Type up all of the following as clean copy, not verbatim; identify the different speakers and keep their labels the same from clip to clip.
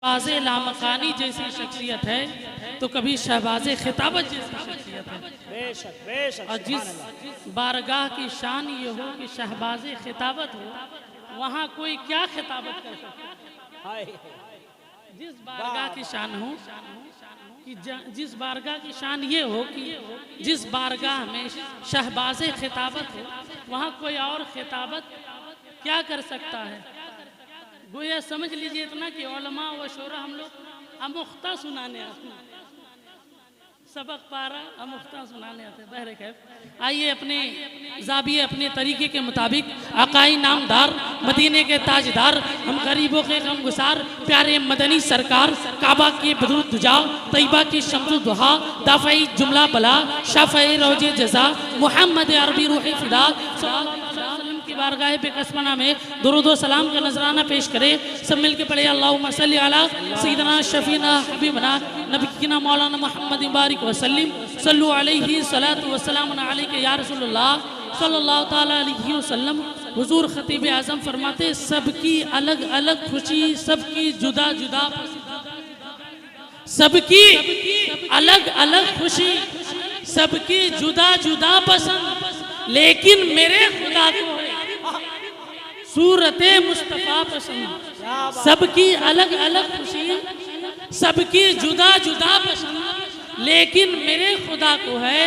Speaker 1: शहबाज लामकानी जैसी शख्सियत है तो कभी शहबाज खिताबत जैसी शख्सियत है।
Speaker 2: बेशक बेशक।
Speaker 1: और जिस बारगाह की शान ये हो कि शहबाज खिताबत हो, वहाँ कोई क्या खिताबत कर सकता है। जिस बारगाह की शान हो कि जिस बारगाह की शान ये हो कि जिस बारगाह में शहबाज खिताबत हो, वहाँ कोई और खिताबत क्या कर सकता है। गोया समझ लीजिए इतना कि उलमा व शोरा हम लोग अमुख्ता सुनाने आते हैं, सबक पारा अमुख्ता सुनाने आते हैं। बहरे खैर, आइए अपने जाबिये अपने तरीके के मुताबिक आकाई नामदार मदीने के ताजदार हम गरीबों के गमगुसार प्यारे मदनी सरकार काबा के बदरुद दुजा तैयबा की शम्सुद दुहा दाफ़ई जुमला बला शाफ़ई रोज़े जज़ा मोहम्मद अरबी रूह फिदा की बारगाह पे कसमना में दुरूद व सलाम का नजराना पेश करे। सब मिल के पढ़े अल्लाहुम्मा सल्ली अला सय्यिदना शफीना हबीबना नबीना मौलाना मुहम्मद बारिक वसल्लिम सल्लु अलैहि सलातु व सलाम अलैका या रसूलुल्लाह सल्लल्लाहु ताला अलैहि वसल्लम। हुजूर खतीब आज़म फरमाते सबकी अलग अलग खुशी, सबकी जुदा जुदा, सबकी अलग अलग खुशी, सबकी जुदा जुदा पसंद, लेकिन मेरे खुदा को सूरते मुस्तफ़ा पसंद। सबकी अलग अलग खुशी, सबकी जुदा जुदा पसंद, लेकिन मेरे खुदा को है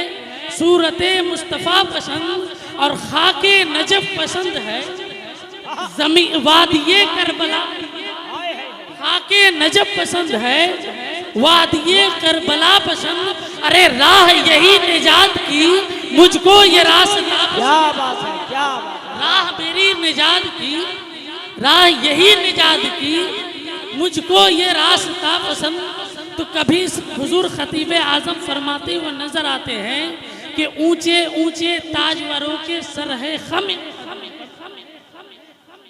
Speaker 1: सूरते मुस्तफ़ा पसंद और खाके नजफ पसंद है। जमी वादिये करबला, खाके नजफ पसंद है, वादिये करबला पसंद। अरे राह यही निजात की, मुझको ये रास्ता,
Speaker 2: क्या बात है, क्या बात है।
Speaker 1: राह मेरी निजात की, राह यही निजात की, मुझको ये रास्ता पसंद। तो कभी हुजूर खतीब आज़म फरमाते हुए नजर आते हैं कि ऊंचे ऊंचे ताजवरों के सर है खम,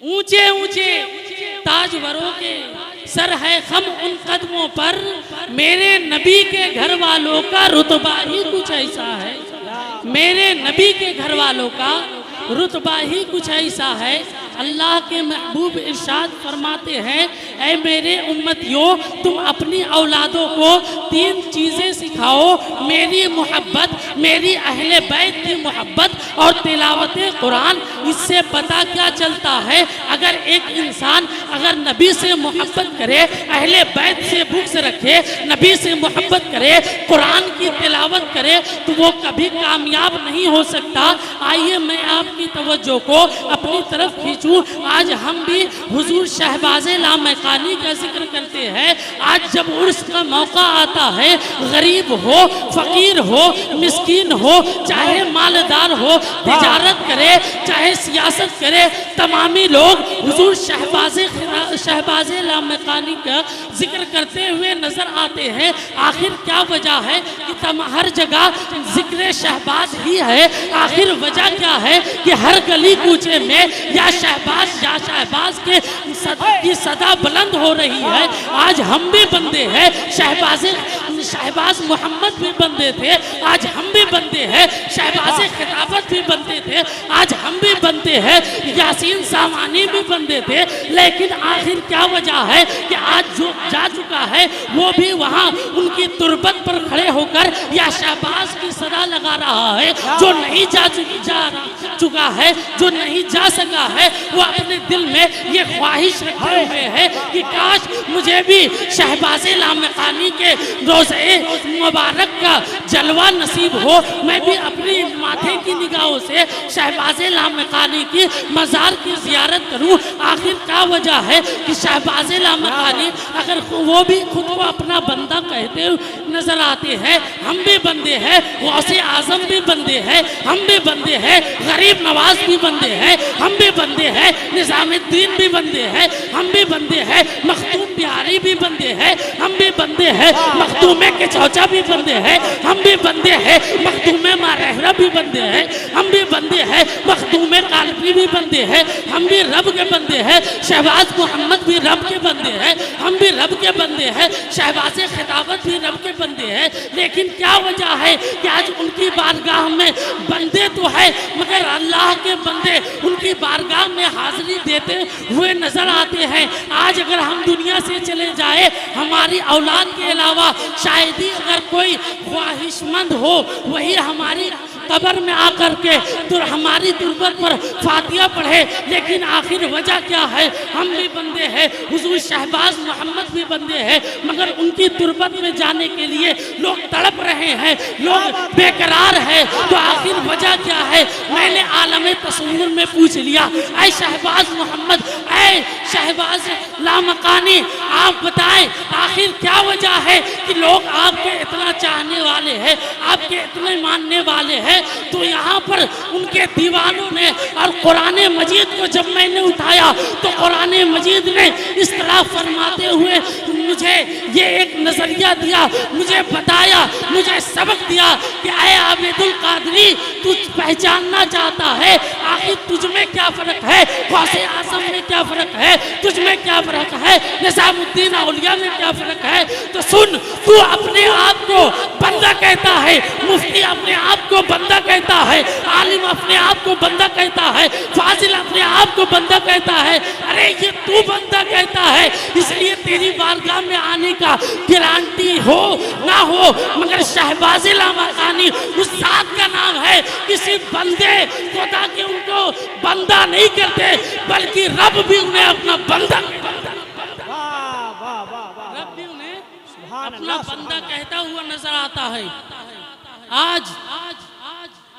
Speaker 1: ऊंचे ऊंचे ताजवरों के सर है खम, उन कदमों पर मेरे नबी के घर वालों का रुतबा ही कुछ ऐसा है। मेरे नबी के घर वालों का रुतबा ही कुछ ऐसा है। अल्लाह के महबूब इरशाद फरमाते हैं, ऐ मेरे उम्मतियों, तुम अपनी औलादों को तीन चीज़ें सिखाओ, मेरी मोहब्बत, मेरी अहले बैत की मोहब्बत और तिलावत कुरान। इससे पता क्या चलता है, अगर एक इंसान अगर नबी से मोहब्बत करे, अहले बैत से बुग़्ज़ रखे, नबी से मोहब्बत करे, कुरान की तिलावत करे, तो वो कभी कामयाब नहीं हो सकता। आइए मैं आपकी तवज्जो को अपनी तरफ खींचूं। आज हम भी हुजूर शहबाज लामकानी का जिक्र करते हैं। आज जब उर्स का मौका आता है, गरीब हो, फकीर हो, मिस्कीन हो, चाहे मालदार हो, तिजारत करे, चाहे सियासत करे, तमामी लोग हुजूर शहबाज लामकानी का जिक्र करते हुए नजर आते हैं। आखिर क्या वजह है कि हर जगह जिक्र शहबाज ही है। आखिर वजह क्या है कि हर गली कूचे में या शहबाज के की सदा बुलंद हो रही है। आज हम भी बंदे हैं, शहबाज मोहम्मद भी बंदे थे, आज हम भी बंदे हैं। शहबाज खिताबत भी बंदे थे, आज हम भी बंदे हैं। यासीन सामानी भी बंदे थे, लेकिन आखिर क्या वजह है कि आज जो जा चुका है वो भी वहाँ उनकी तुरबत पर खड़े होकर या शहबाज की सदा लगा रहा है। जो नहीं जा चुका है, जो नहीं जा सका है, वो अपने दिल में ये ख्वाहिश रखे हुए है कि काश मुझे भी शहबाज लामकानी के रोज़े मुबारक का जलवा नसीब हो, मैं भी अपनी माथे की निगाहों से शहबाज लामकानी की मज़ार की ज़ियारत करूं। आखिर क्या वजह है कि शहबाज लामकानी अगर वो भी खुद को अपना बंदा कहते नजर आते हैं, हम भी बंदे हैं, गौसे आज़म भी बंदे हैं, हम भी बंदे हैं, गरीब नवाज भी बंदे हैं, हम भी बंदे हैं, निज़ामुद्दीन भी बंदे हैं, हम भी बंदे हैं, मखदूम बिहारी भी बंदे हैं, हम भी बंदे हैं, मखदूमे के चौचा भी बंदे हैं, हम भी बंदे हैं, मखदूमे मारहरा भी बंदे हैं, हम भी बंदे हैं, मखदूमे कालपी भी बंदे हैं, हम भी रब के बंदे हैं। शहबाज मोहम्मद भी रब के बंदे हैं, हम भी रब के बंदे हैं। शहबाज खिताबत भी रब के बंदे हैं, लेकिन क्या वजह है कि आज उनकी बारगाह में बंदे तो है, मगर अल्लाह के बंदे उनकी बारगाह में हाजिरी देते हुए नजर आते हैं। आज अगर हम दुनिया से चले जाए, हमारी औलाद के अलावा शायद ही अगर कोई ख्वाहिशमंद हो वही हमारी कब्र में आकर के तो हमारी तुरबत पर फातिहा पढ़े। लेकिन आखिर वजह क्या है? हम भी बंदे हैं, हुजूर शहबाज मोहम्मद भी बंदे हैं, मगर उनकी तुरबत में जाने के लिए लोग तड़प रहे हैं, लोग बेकरार हैं। तो आखिर वजह क्या है? मैंने आलम तसव्वुर में पूछ लिया, ऐ शहबाज मोहम्मद, ऐ शहबाज लामकानी, आप बताएं आखिर क्या वजह है कि लोग आपके इतना चाहने वाले हैं, आपके इतने मानने वाले हैं? तो यहाँ पर उनके दीवानों ने और कुरान मजीद को जब मैंने उठाया तो कुरान मजीद ने इस तरह फरमाते हुए मुझे ये एक नजरिया दिया, मुझे बताया, मुझे सबक दिया कि ऐ आबिदुल कादरी, तू पहचानना चाहता है आखिर तुझ में क्या फर्क है, गौसे आजम में क्या फर्क है, तुझ में क्या फर्क है, निजामुद्दीन औलिया में क्या फर्क है? तो सुन, तू अपने आप को बंदा कहता है, मुफ्ती अपने आप को बंदा कहता है, आलिम अपने आप को बंदा कहता है, फाजिल अपने आप को बंदा कहता है। अरे ये तू बंदा कहता है, इसलिए तेरी बारगाह में आने का गारंटी हो ना हो, मगर शहबाज लामकानी उस जात का नाम है। किसी बंदे खुदा के उनको बंदा नहीं करते, बल्कि रब भी उन्हें अपना बंदा रब भी उन्हें अपना बंदा कहता हुआ नजर आता है। आज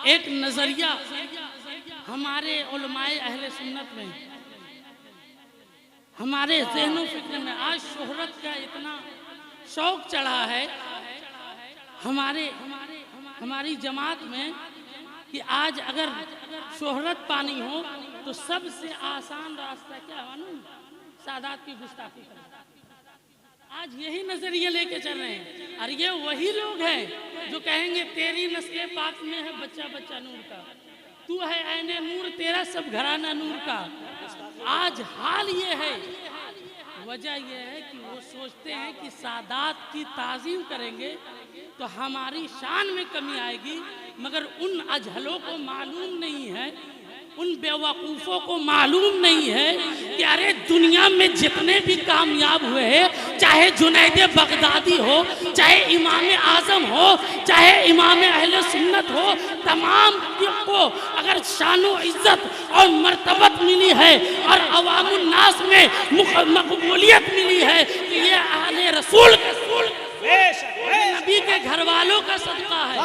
Speaker 1: एक नजरिया हमारे उलमाए अहले सुन्नत में, हमारे ज़हनो फिक्र में आज शोहरत का इतना शौक चढ़ा है हमारी जमात में कि आज अगर शोहरत पानी हो तो सबसे आसान रास्ता क्या मालूम? सादात की गुस्ताखी करना। आज यही नजरिए लेके चल रहे हैं। और ये वही लोग हैं जो कहेंगे तेरी नस्ल पाक में है बच्चा बच्चा नूर का, तू है ऐने नूर, तेरा सब घराना नूर का। आज हाल ये है, वजह यह है कि वो सोचते हैं कि सादात की ताज़ीम करेंगे तो हमारी शान में कमी आएगी, मगर उन अजहलों को मालूम नहीं है, उन बेवकूफ़ों को मालूम नहीं है कि अरे दुनिया में जितने भी कामयाब हुए हैं, चाहे जुनैद बगदादी हो, चाहे इमाम आज़म हो, चाहे इमाम अहले सुन्नत हो, तमाम को अगर शानो इज़्ज़त और मर्तबत मिली है और अवामुन नास में मकबूलियत मिली है तो ये अहले रसूल का नबी के घर वालों का सदका है।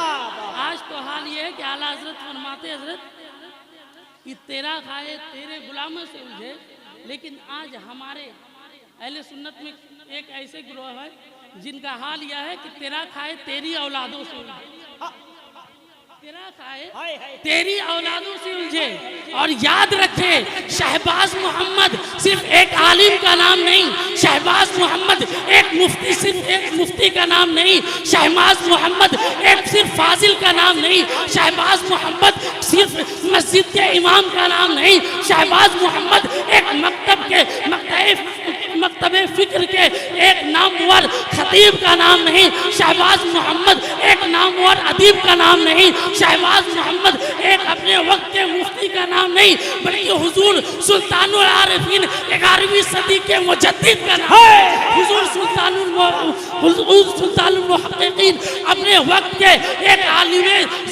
Speaker 1: आज तो हाल ये है कि आला हजरत फरमाते हजरत कि तेरा खाए तेरे गुलामों से उलझे, लेकिन आज हमारे अहले सुन्नत में एक ऐसे गिरोह है जिनका हाल यह है कि तेरा खाए तेरी औलादों से उलझे, तेरा खाए तेरी औलादों से उलझे। और याद रखे, शहबाज मोहम्मद सिर्फ एक आलिम का नाम नहीं, शहबाज मोहम्मद एक मुफ्ती सिर्फ एक मुफ्ती का नाम नहीं, शहबाज मोहम्मद एक सिर्फ फाजिल का नाम नहीं, शहबाज मोहम्मद सिर्फ मस्जिद के इमाम का नाम नहीं, शहबाज मोहम्मद एक मकतबे फिक्र के एक नामवर खतीब का नाम नहीं, शहबाज मोहम्मद एक नामवर अदीब का नाम नहीं, शहबाज मोहम्मद एक अपने वक्त के मुफ्ती का नाम नहीं, बल्कि हुजूर सुल्तानुल आरिफीन 11वीं सदी के मुजद्दिद का नाम है। हुजूर सुल्तानुल मुहक्किकीन अपने वक्त के एक आलिम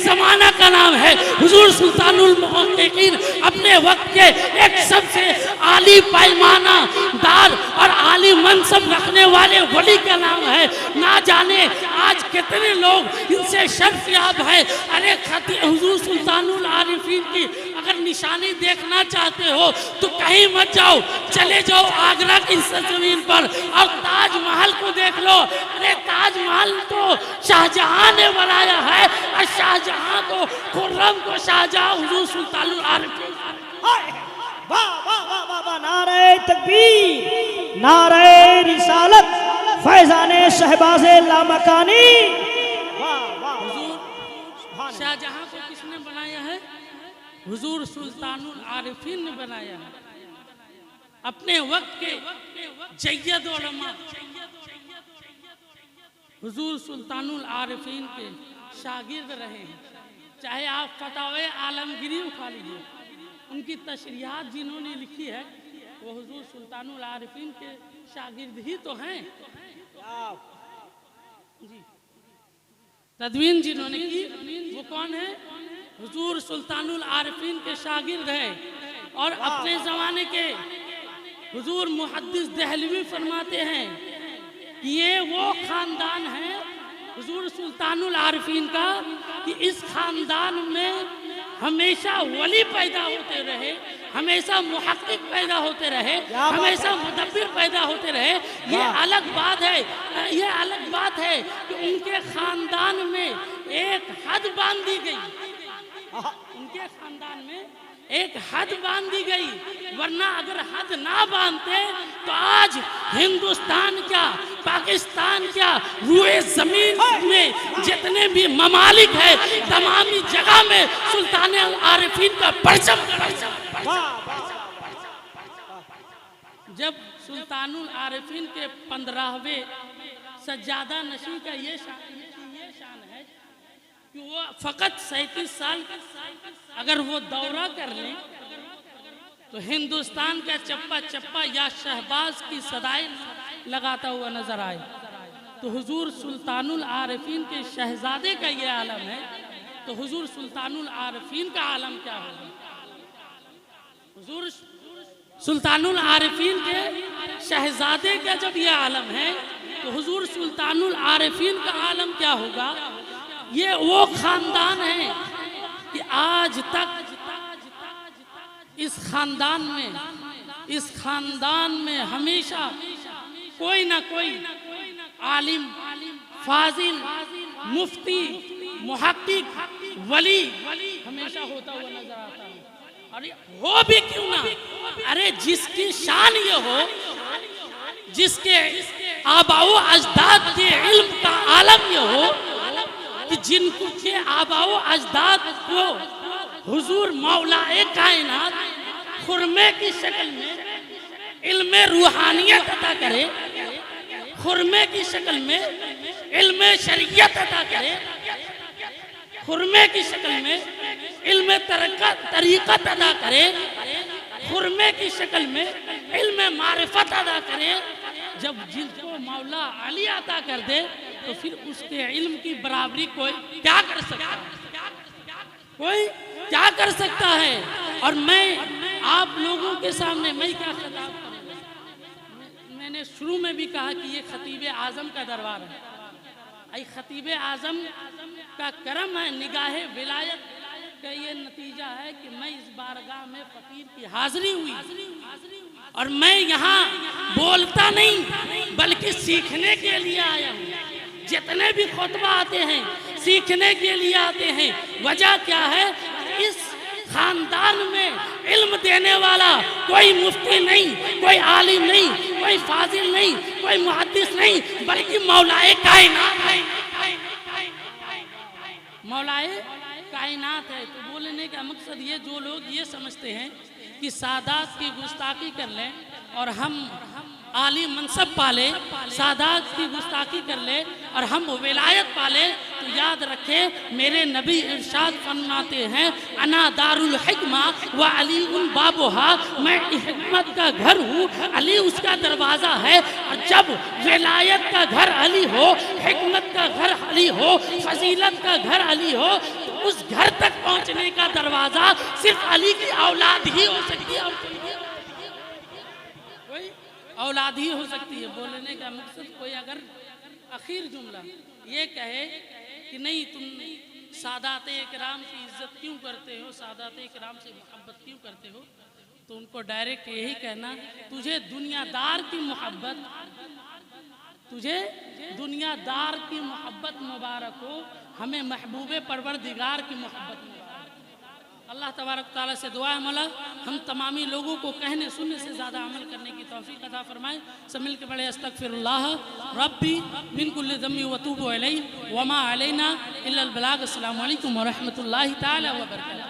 Speaker 1: ज़माना का नाम है। हुजूर सुल्तानुल मुहक्किकीन अपने वक्त के एक सबसे आली पैमाना दार और आली मनसब रखने वाले वली का नाम है। ना जाने आज कितने लोग इनसे शर्फ याब है। अरे हुजूर सुल्तानुल आरिफीन की अगर निशानी देखना चाहते हो तो कहीं मत जाओ, चले जाओ आगरा की सरजमीन पर और ताजमहल को देख लो। अरे ताजमहल तो शाहजहां ने बनाया है और शाहजहां को खुर्रम को शाहजहां हुजूर सुल्तानुल आरिफीन।
Speaker 2: वाह वाह वाह वाह वाह, नारे तकबीर, नारे रिसालत, फैजाने शहबाज़े लामकानी। वाह वाह,
Speaker 1: हुजूर शाहजहां को किसने बनाया है? हुजूर सुल्तानुल आरिफीन ने बनाया है। अपने वक्त के जय्यद उलमा हुजूर सुल्तानुल आरिफीन के शागिर्द रहे हैं। चाहे आप फतावे आलमगीरी उठा लीजिए, उनकी तशरीहात जिन्होंने लिखी है वो हुजूर सुल्तानुल आरिफीन के शागिर्द ही तो हैं जी। तदवीन जिन्होंने की वो कौन है? हुजूर सुल्तानुल आरिफीन के शागिर्द है। और अपने ज़माने के हुजूर मुहद्दिस दहलवी फरमाते हैं कि ये वो ख़ानदान है हुजूर सुल्तानुल आरिफीन का कि इस ख़ानदान में हमेशा वली पैदा होते रहे, हमेशा मुहक्किक पैदा होते रहे, हमेशा मुदब्बिर पैदा होते रहे। ये अलग बात है, ये अलग बात है कि उनके ख़ानदान में एक हद बांध दी गई, उनके ख़ानदान में एक हद बांध दी गई, वरना अगर हद ना बांधते तो आज हिंदुस्तान क्या, पाकिस्तान क्या, रूए जमीन में जितने भी ममालिक है तमामी जगह में सुल्तान आरिफीन का परचम। जब सुल्तानुल आरिफीन के 15वें सज्जादा नशी का ये शान है कि वो फ़कत 37 साल अगर वो दौरा कर लें तो हिंदुस्तान का चप्पा चप्पा या शहबाज की सदाएं लगाता हुआ नजर आए। तो हुजूर सुल्तानुल आरिफीन के शहजादे का ये आलम है, तो हुजूर सुल्तानुल आरिफीन का आलम क्या होगा? हुजूर सुल्तानुल आरिफीन के शहजादे का जब ये आलम है तो हुजूर सुल्तानुल आरिफीन का आलम क्या होगा? ये वो खानदान है कि आज तक इस खानदान में हमेशा कोई ना कोई आलिम, फाजिल, मुफ्ती, मुहक्किक, वली हमेशा होता हुआ नजर आता है। अरे हो भी क्यों ना, अरे जिसकी शान ये हो, जिसके आबाओ अजदाद के इल्म का आलम ये हो कि जिनके आबाओ अजदाद को हुजूर मौलाए कायनात खुरमे की शक्ल में इल्मे रूहानियत अता करे, खुरमे की शक्ल में इल्मे शरीयत अता करे, खुरमे की शक्ल में इल्मे तरीक़त अदा करे, खुरमे की शक्ल में इल्मे मारिफत अदा करे। जब जिसको मौला अली अता कर दे तो फिर उसके इल्म की बराबरी कोई क्या कर सकता है? कोई क्या कर सकता है? और मैं आप लोगों के सामने मैं क्या खिताब करूं? मैंने शुरू में भी कहा कि ये खतीब आजम का दरबार है। आई खतीब आजम का करम है, निगाहे विलायत का ये नतीजा है कि मैं इस बारगाह में फकीर की हाजिरी हुई और मैं यहाँ बोलता नहीं बल्कि सीखने के लिए आया हूँ। जितने भी खुतबा आते हैं सीखने के लिए आते हैं। वजह क्या है? इस खानदान में इल्म देने वाला कोई मुफ्ती नहीं, कोई आलिम नहीं, कोई फाजिल नहीं, कोई मुहद्दिस नहीं, बल्कि मौलाए कायनात है। मौलाए कायनात है। तो बोलने का मकसद ये, जो लोग ये समझते हैं कि सादात की गुस्ताखी कर लें और हम आली मनसब पाले, सादात की गुस्ताखी कर ले और हम विलायत पाले, तो याद रखें मेरे नबी इरशाद फरमाते हैं अना दारुल हिकमा व अली उन बाबुहा, मैं हिकमत का घर हूँ, अली उसका दरवाज़ा है। और जब विलायत का घर अली हो, हिकमत का घर अली हो, फजीलत का घर अली हो, तो उस घर तक पहुँचने का दरवाज़ा सिर्फ अली की औलाद ही हो सकती है। कोई औलाद ही हो सकती है। बोलने का मकसद, कोई अगर आखिर जुमला ये कहे कि नहीं तुम सादात इकराम की इज्जत क्यों करते हो, सादात इकराम से मोहब्बत क्यों करते हो, तो उनको डायरेक्ट यही कहना, तुझे दुनियादार की मोहब्बत, तुझे दुनियादार की मोहब्बत मुबारक हो, हमें महबूबे परवरदिगार की मोहब्बत मुबारक। अल्लाह तबारक ताला से दुआ है मौला हम तमामी लोगों को कहने सुनने से ज़्यादा अमल करने की तौफीक अता फरमाए। सब मिल के बड़े अस्तगफिरुल्लाह रब्बी मिन कुल्लि ज़म्बि व तूबु अलैहि व मा अलैना इल्लल बलाग। अस्सलामु अलैकुम व रहमतुल्लाहि ताला व बरकातहू।